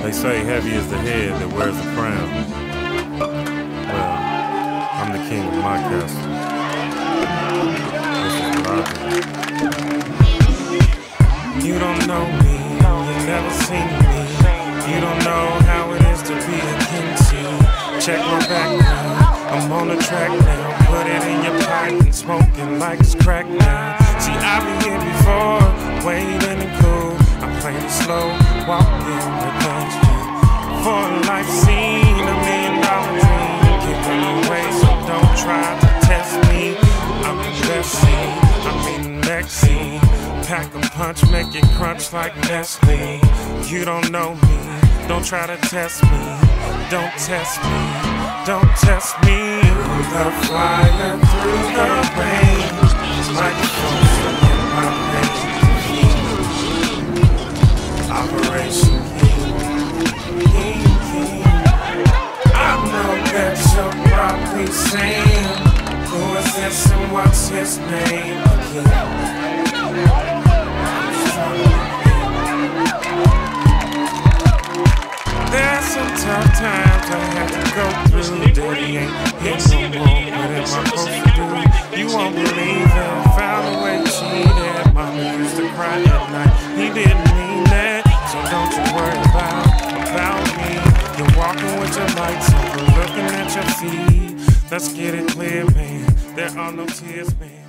They say heavy is the head that wears the crown. Well, I'm the king of my castle. This is what I do. You don't know me, you never seen me. You don't know how it is to be a king. Check my background, I'm on the track now. Put it in your pipe and smoking like it's crack now. See, I've been here before, waiting and cool. I played it slow, walking the country. For a life scene, $1 million dream. Giving away, so don't try to test me. I'm the best scene, I'm in the next scene. Pack a punch, make it crunch like Nestle. You don't know me, don't try to test me. Don't test me, don't test me. The fire through the rain, like a ghost in my veins. Operation King. I know that you're probably saying, who is this and what's his name? There's some tough times I have to go through. Daddy ain't here no more. What am I supposed to do? You won't believe it. Found a way to cheat it. Mama used to cry at night. He didn't mean that, so don't you worry about me. You're walking with your lights on, looking at your feet. Let's get it clear, man. There are no tears, man.